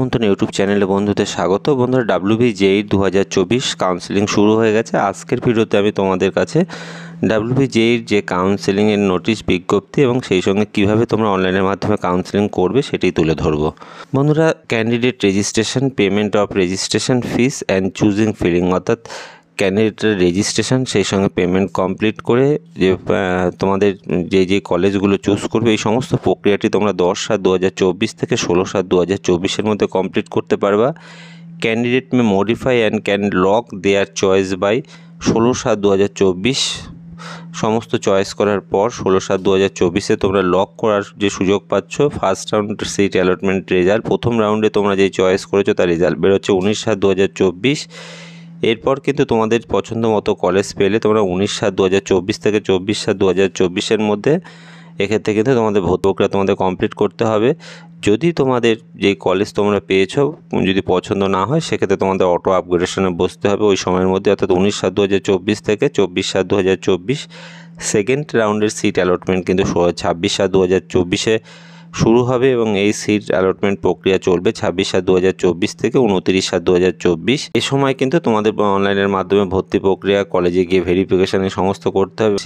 আমন্ত্রণ ইউটিউব চ্যানেলে বন্ধুদের স্বাগত। বন্ধুরা, WBJEE 2024 কাউন্সেলিং শুরু হয়ে গেছে। আজকের ভিডিওতে আমি তোমাদের কাছে WBJEE যে কাউন্সেলিংয়ের নোটিশ বিজ্ঞপ্তি এবং সেই সঙ্গে কীভাবে তোমরা অনলাইনের মাধ্যমে কাউন্সেলিং করবে সেটি তুলে ধরবো। বন্ধুরা, candidate registration, payment of registration fees and choosing filling, অর্থাৎ ক্যান্ডিডেটের রেজিস্ট্রেশন সেই সঙ্গে পেমেন্ট কমপ্লিট করে যে তোমাদের যে কলেজগুলো চুজ করবে এই সমস্ত প্রক্রিয়াটি তোমরা 10/7/2024 থেকে 16/7/2024 মধ্যে কমপ্লিট করতে পারবা। Candidate may modify and can lock their choice by 16/7/2024। সমস্ত চয়েস করার পর 16/7/2024 তোমরা লক করার যে সুযোগ পাচ্ছ। First round seat allotment result, প্রথম রাউন্ডে তোমরা যে চয়েস করেছো তার রেজাল্ট বেরোচ্ছে 19/7/2024। এরপর কিন্তু তোমাদের পছন্দ মতো কলেজ পেলে তোমরা 19/7/2024 থেকে 24/7/2024 মধ্যে এক্ষেত্রে কিন্তু তোমাদের ভর্তি প্রক্রিয়া তোমাদের কমপ্লিট করতে হবে। যদি তোমাদের যেই কলেজ তোমরা পেয়েছো যদি পছন্দ না হয় সেক্ষেত্রে তোমাদের অটো আপগ্রেডেশনে বসতে হবে ওই সময়ের মধ্যে, অর্থাৎ 19/7/2024 থেকে 24/7/2024। সেকেন্ড রাউন্ডের সিট অ্যালটমেন্ট কিন্তু 26/7/2024 শুরু হবে এবং এই সিট অ্যালটমেন্ট প্রক্রিয়া চলবে 26/7/2024 থেকে 29/7/2024। এই সময় কিন্তু তোমাদের অনলাইনের মাধ্যমে ভর্তি প্রক্রিয়া, কলেজে গিয়ে ভেরিফিকেশান এই সমস্ত করতে হবে।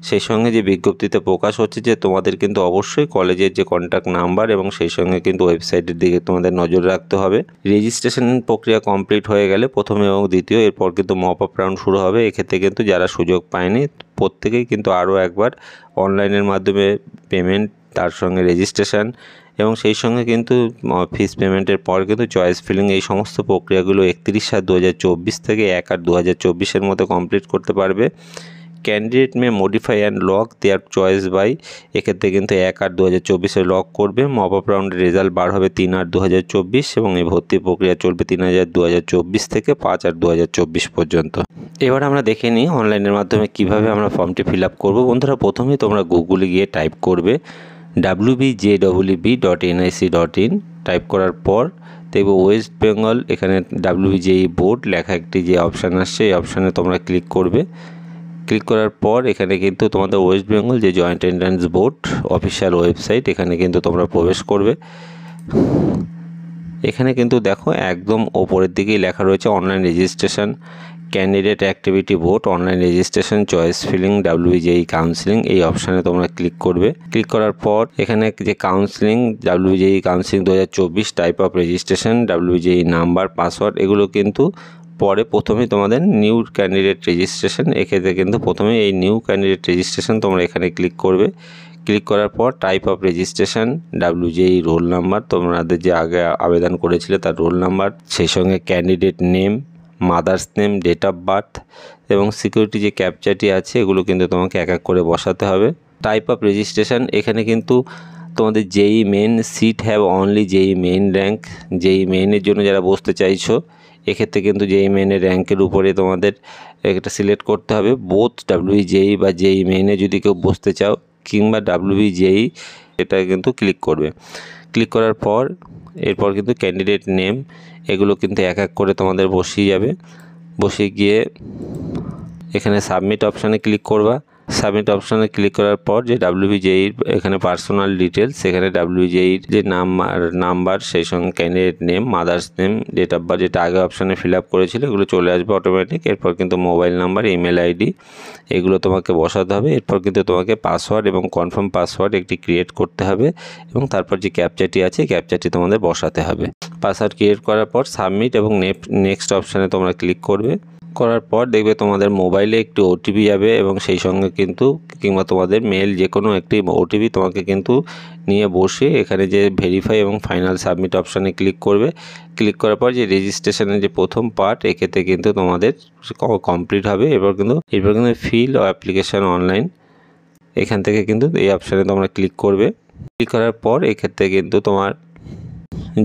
সেই সঙ্গে যে বিজ্ঞপ্তিতে প্রকাশ হচ্ছে যে তোমাদের কিন্তু অবশ্যই কলেজের যে কন্ট্যাক্ট নাম্বার এবং সেই সঙ্গে কিন্তু ওয়েবসাইটের দিকে তোমাদের নজর রাখতে হবে। রেজিস্ট্রেশন প্রক্রিয়া কমপ্লিট হয়ে গেলে প্রথম এবং দ্বিতীয় এরপর কিন্তু মপ আপ রাউন্ড শুরু হবে। এক্ষেত্রে কিন্তু যারা সুযোগ পায়নি প্রত্যেকেই কিন্তু আরও একবার অনলাইনের মাধ্যমে পেমেন্ট, তার সঙ্গে রেজিস্ট্রেশন এবং সেই সঙ্গে কিন্তু ফিস পেমেন্টের পর কিন্তু চয়েস ফিলিং এই সমস্ত প্রক্রিয়াগুলো 31/7/2024 থেকে 1/8/2024 মধ্যে কমপ্লিট করতে পারবে। Candidate may modify and lock their choice by, এক্ষেত্রে কিন্তু 1/8/2024 লক করবে। মপ আপ রাউন্ডের রেজাল্ট বার হবে 3/8/2024 এবং এই ভর্তি প্রক্রিয়া চলবে 3/8/2024 থেকে 5/8/2024 পর্যন্ত। এবার আমরা দেখে নিই অনলাইনের মাধ্যমে কিভাবে আমরা ফর্মটি ফিল আপ করবো। বন্ধুরা, প্রথমেই তোমরা গুগলে গিয়ে টাইপ করবে wbjeeb.nic.in। টাইপ করার পর দেখবে ওয়েস্ট বেঙ্গল, এখানে WBJEE বোর্ড লেখা একটি যে অপশান আসছে এই অপশানে তোমরা ক্লিক করবে। ক্লিক করার পর এখানে কিন্তু তোমাদের ওয়েস্ট বেঙ্গল যে joint entrance board official website, এখানে কিন্তু তোমরা প্রবেশ করবে। এখানে কিন্তু দেখো একদম ওপরের দিকেই লেখা রয়েছে online registration, candidate activity vote, online registration, choice filling, WBJEE counselling, এই অপশানে তোমরা ক্লিক করবে। ক্লিক করার পর এখানে যে counselling, WBJEE counselling 2024, type of registration, WBJEE number, password, এগুলো কিন্তু পরে প্রথমেই তোমাদের নিউ ক্যান্ডিডেট রেজিস্ট্রেশন, এক্ষেত্রে কিন্তু প্রথমে এই নিউ ক্যান্ডিডেট রেজিস্ট্রেশন তোমরা এখানে ক্লিক করবে। ক্লিক করার পর type of registration, WBJEE roll number, তোমাদের যে আগে আবেদন করেছিলে তার রোল নাম্বার, সেই সঙ্গে candidate name, mother's name, date of birth এবং সিকিউরিটি যে ক্যাপচাটি আছে এগুলো কিন্তু তোমাকে এক এক করে বসাতে হবে। টাইপ অফ রেজিস্ট্রেশন, এখানে কিন্তু তোমাদের JEE main seat have only JEE main rank, JEE মেইনের জন্য যারা বসতে চাইছো এক্ষেত্রে কিন্তু JEE মেইনের র্যাঙ্কের উপরে তোমাদের একটা সিলেক্ট করতে হবে। বোথ WBJEE বা JEE মেইনে যদি কেউ বসতে চাও কিংবা WBJEE, এটা কিন্তু ক্লিক করবে। ক্লিক করার পর এরপর কিন্তু ক্যান্ডিডেট নেম এগুলো কিন্তু এক এক করে তোমাদের বসিয়ে যাবে। বসিয়ে গিয়ে এখানে সাবমিট অপশানে ক্লিক করবা। সাবমিট অপশানে ক্লিক করার পর যে WBJEE এখানে পার্সোনাল ডিটেলস, সেখানে WBJEE যে নাম্বার সেই সঙ্গে candidate name, mother's name, date of birth যেটা আগে অপশানে ফিল আপ করেছিল এগুলো চলে আসবে অটোমেটিক। এরপর কিন্তু মোবাইল নাম্বার, ইমেল আইডি এগুলো তোমাকে বসাতে হবে। এরপর কিন্তু তোমাকে পাসওয়ার্ড এবং কনফার্ম পাসওয়ার্ড একটি ক্রিয়েট করতে হবে এবং তারপর যে ক্যাপচাটি আছে ক্যাপচাটি তোমাদের বসাতে হবে। পাসওয়ার্ড ক্রিয়েট করার পর সাবমিট এবং নেক্সট অপশানে তোমরা ক্লিক করবে। করার পর দেখবে তোমাদের মোবাইলে একটি OTP যাবে এবং সেই সঙ্গে কিন্তু কিংবা তোমাদের মেল যে কোনো একটি OTP তোমাকে কিন্তু নিয়ে বসে এখানে যে ভেরিফাই এবং ফাইনাল সাবমিট অপশানে ক্লিক করবে। ক্লিক করার পর যে রেজিস্ট্রেশনের যে প্রথম পার্ট এক্ষেত্রে কিন্তু তোমাদের কমপ্লিট হবে। এরপর কিন্তু ফিল ও অ্যাপ্লিকেশান অনলাইন, এখান থেকে কিন্তু এই অপশানে তোমরা ক্লিক করবে। ক্লিক করার পর এক্ষেত্রে কিন্তু তোমার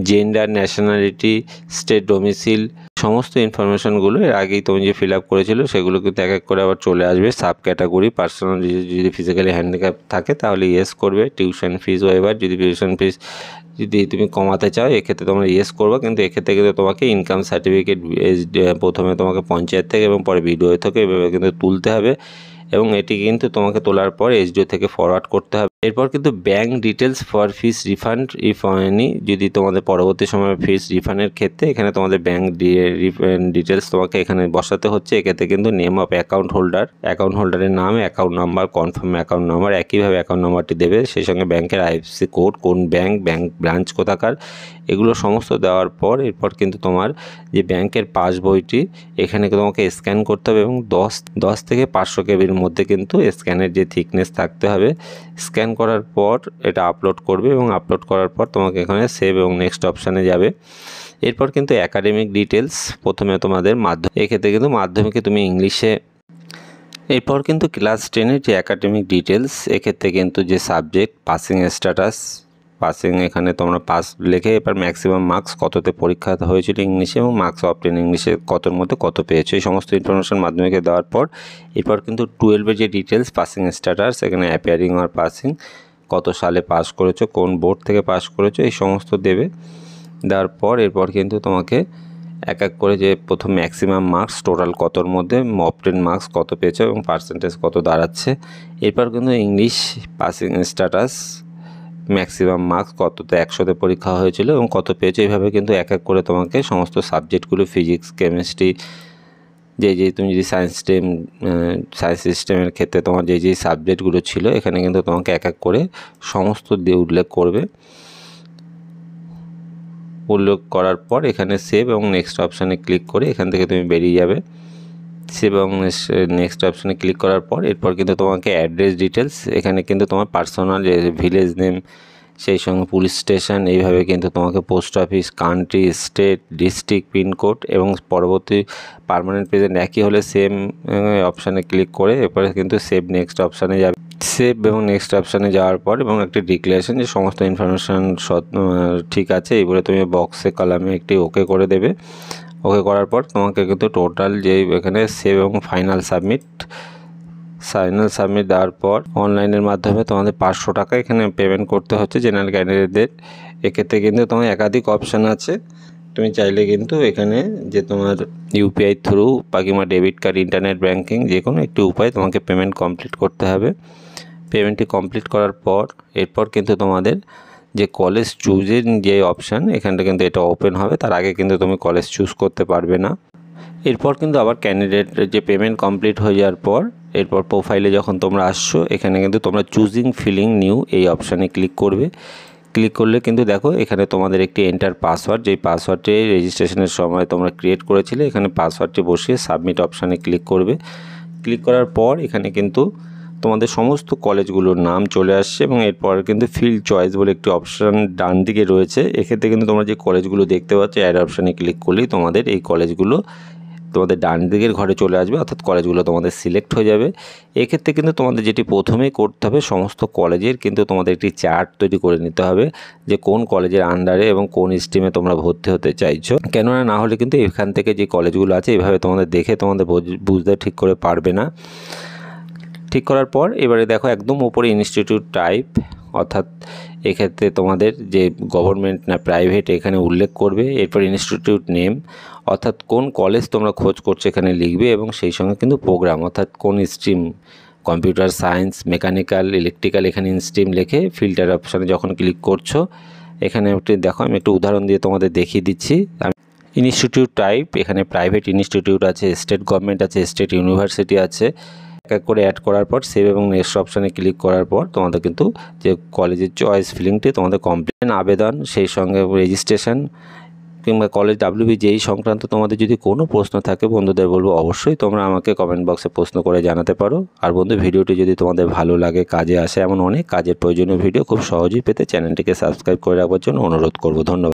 জেন্ডার, ন্যাশনালিটি, স্টেট ডোমিসিল সমস্ত ইনফরমেশনগুলো এর আগেই তুমি যে ফিল আপ করেছিল সেগুলো কিন্তু এক এক করে আবার চলে আসবে। সাব ক্যাটাগরি, পার্সোনাল যদি ফিজিক্যালি হ্যান্ডিক্যাপ থাকে তাহলে ইয়েস করবে। টিউশন ফিস ওয়েভার, যদি টিউশন ফিস যদি তুমি কমাতে চাও এক্ষেত্রে তোমরা ইয়েস করবে, কিন্তু এক্ষেত্রে কিন্তু তোমাকে ইনকাম সার্টিফিকেট প্রথমে তোমাকে পঞ্চায়েত থেকে এবং পরে BDO থেকে এভাবে কিন্তু তুলতে হবে এবং এটি কিন্তু তোমাকে তোলার পর এইচডিও থেকে ফরওয়ার্ড করতে হবে। এরপর কিন্তু bank details for fees refund if any, যদি তোমাদের পরবর্তী সময়ে ফিস রিফান্ডের ক্ষেত্রে এখানে তোমাদের ব্যাঙ্ক ডিটেলস তোমাকে এখানে বসাতে হচ্ছে। এক্ষেত্রে কিন্তু নেম অফ অ্যাকাউন্ট হোল্ডারের নাম, account number, confirm account number, একইভাবে অ্যাকাউন্ট নাম্বারটি দেবে, সেই সঙ্গে ব্যাংকের আইএফএসসি কোড, কোন ব্যাংক ব্রাঞ্চ কোথাকার, এগুলো সমস্ত দেওয়ার পর এরপর কিন্তু তোমার যে ব্যাংকের পাসবইটি এখানে তোমাকে স্ক্যান করতে হবে এবং 10 থেকে 500 কেবির মধ্যে কিন্তু স্ক্যানের যে থিকনেস থাকতে হবে। স্ক্যান করার পর এটা আপলোড করবে এবং আপলোড করার পর তোমাকে এখানে সেভ এবং নেক্সট অপশানে যাবে। এরপর কিন্তু একাডেমিক ডিটেলস, প্রথমে তোমাদের এক্ষেত্রে কিন্তু মাধ্যমিকে তুমি ইংলিশে, এরপর কিন্তু ক্লাস 10-এর যে একাডেমিক ডিটেলস, এক্ষেত্রে কিন্তু যে সাবজেক্ট, পাসিং স্ট্যাটাস, পাসিং এখানে তোমরা পাস লিখে এবার ম্যাক্সিমাম মার্কস কততে পরীক্ষা হয়েছিল ইংলিশে এবং মার্কস অফটেন ইংলিশে কতর মধ্যে কত পেয়েছো, এই সমস্ত ইনফরমেশন মাধ্যমিকে দেওয়ার পর এরপর কিন্তু 12-এর যে ডিটেলস, পাসিং স্ট্যাটাস, এখানে অ্যাপিয়ারিং আর পাসিং, কত সালে পাস করেছো, কোন বোর্ড থেকে পাস করেছো, এই সমস্ত দেবে। দেওয়ার পর এরপর কিন্তু তোমাকে এক এক করে যে প্রথম ম্যাক্সিমাম মার্কস টোটাল কতর মধ্যে, অফটেন মার্কস কত পেয়েছো এবং পার্সেন্টেজ কত দাঁড়াচ্ছে। এরপর কিন্তু English passing status, maximum marks কততে 100-তে পরীক্ষা হয়েছিল এবং কত পেয়েছো, এইভাবে কিন্তু এক এক করে তোমাকে সমস্ত সাবজেক্টগুলো, ফিজিক্স, কেমিস্ট্রি, যে তুমি যদি সায়েন্স সিস্টেমের ক্ষেত্রে তোমার যে সাবজেক্টগুলো ছিল এখানে কিন্তু তোমাকে এক এক করে সমস্ত দিয়ে উল্লেখ করবে। উল্লেখ করার পর এখানে সেভ এবং নেক্সট অপশানে ক্লিক করে এখান থেকে তুমি বেরিয়ে যাবে। সেভ এবং নেক্সট অপশানে ক্লিক করার পর এরপর কিন্তু তোমাকে অ্যাড্রেস ডিটেলস, এখানে কিন্তু তোমার পার্সোনাল যে ভিলেজ নেম, সেই সঙ্গে পুলিশ স্টেশন, এইভাবে কিন্তু তোমাকে post office, country, state, district, pincode এবং পরবর্তী পার্মানেন্ট প্রেজেন্ট একই হলে সেম অপশানে ক্লিক করে এরপরে কিন্তু সেভ নেক্সট অপশানে যাবে। সেভ এবং নেক্সট অপশানে যাওয়ার পর এবং একটি ডিক্লারেশন যে সমস্ত ইনফরমেশান ঠিক আছে এই বলে তুমি বক্সে কলামে একটি ওকে করে দেবে। ওকে করার পর তোমাকে কিন্তু টোটাল যে এখানে সেভ এবং ফাইনাল সাবমিট দেওয়ার পর অনলাইনের মাধ্যমে তোমাদের 500 টাকা এখানে পেমেন্ট করতে হচ্ছে জেনারেল ক্যান্ডিডেটদের। এক্ষেত্রে কিন্তু তোমার একাধিক অপশান আছে, তুমি চাইলে কিন্তু এখানে যে তোমার ইউপিআই থ্রু বা কিংবা ডেবিট কার্ড, ইন্টারনেট ব্যাঙ্কিং, যে কোনো একটি উপায় তোমাকে পেমেন্ট কমপ্লিট করতে হবে। পেমেন্টটি কমপ্লিট করার পর এরপর কিন্তু তোমাদের যে কলেজ চুজের যে অপশান এখানটা কিন্তু এটা ওপেন হবে, তার আগে কিন্তু তুমি কলেজ চুজ করতে পারবে না। এরপর কিন্তু আবার ক্যান্ডিডেটের যে পেমেন্ট কমপ্লিট হয়ে যাওয়ার পর এরপর প্রোফাইলে যখন তোমরা আসছো এখানে কিন্তু তোমরা চুজিং ফিলিং নিউ এই অপশানে ক্লিক করবে। ক্লিক করলে কিন্তু দেখো এখানে তোমাদের একটি এন্টার পাসওয়ার্ড, যেই পাসওয়ার্ডটি রেজিস্ট্রেশনের সময় তোমরা ক্রিয়েট করেছিলে, এখানে পাসওয়ার্ডটি বসিয়ে সাবমিট অপশানে ক্লিক করবে। ক্লিক করার পর এখানে কিন্তু তোমাদের সমস্ত কলেজগুলোর নাম চলে আসছে এবং এরপর কিন্তু ফিল্ড চয়েস বলে একটি অপশান ডান দিকে রয়েছে। এক্ষেত্রে কিন্তু তোমরা যে কলেজগুলো দেখতে পাচ্ছ অ্যাড অপশানে ক্লিক করলেই তোমাদের এই কলেজগুলো তোমাদের ডান দিকের ঘরে চলে আসবে, অর্থাৎ কলেজগুলো তোমাদের সিলেক্ট হয়ে যাবে। এক্ষেত্রে কিন্তু তোমাদের যেটি প্রথমেই করতে হবে, সমস্ত কলেজের কিন্তু তোমাদের একটি চার্ট তৈরি করে নিতে হবে যে কোন কলেজের আন্ডারে এবং কোন স্ট্রিমে তোমরা ভর্তি হতে চাইছো। কেননা না হলে কিন্তু এখান থেকে যে কলেজগুলো আছে এভাবে তোমাদের দেখে তোমাদের বুঝতে ঠিক করে পারবে না। ঠিক করার পর এবারে দেখো একদম উপরে ইনস্টিটিউট টাইপ, অর্থাৎ এক্ষেত্রে তোমাদের যে গভর্নমেন্ট না প্রাইভেট এখানে উল্লেখ করবে। এরপর ইনস্টিটিউট নেম, অর্থাৎ কোন কলেজ তোমরা খোঁজ করছো এখানে লিখবে এবং সেই সঙ্গে কিন্তু প্রোগ্রাম, অর্থাৎ কোন stream, computer science, mechanical, electrical, এখানে স্ট্রিম লিখে ফিল্টার অপশানে যখন ক্লিক করছো এখানে একটি দেখো আমি একটু উদাহরণ দিয়ে তোমাদের দেখিয়ে দিচ্ছি। ইনস্টিটিউট টাইপ, এখানে প্রাইভেট ইনস্টিটিউট আছে, স্টেট গভর্নমেন্ট আছে, স্টেট ইউনিভার্সিটি আছে। এক এক করে অ্যাড করার পর সেভ এবং নেক্সট অপশানে ক্লিক করার পর তোমাদের কিন্তু যে কলেজের চয়েস ফিলিংটি তোমাদের কমপ্লিট। আবেদন, সেই সঙ্গে রেজিস্ট্রেশন কিংবা কলেজ WBJEE সংক্রান্ত তোমাদের যদি কোনো প্রশ্ন থাকে বন্ধুদের বলবো অবশ্যই তোমরা আমাকে কমেন্ট বক্সে প্রশ্ন করে জানাতে পারো। আর বন্ধু ভিডিওটি যদি তোমাদের ভালো লাগে, কাজে আসে, এমন অনেক কাজের প্রয়োজনীয় ভিডিও খুব সহজেই পেতে চ্যানেলটিকে সাবস্ক্রাইব করে রাখবার জন্য অনুরোধ করব। ধন্যবাদ।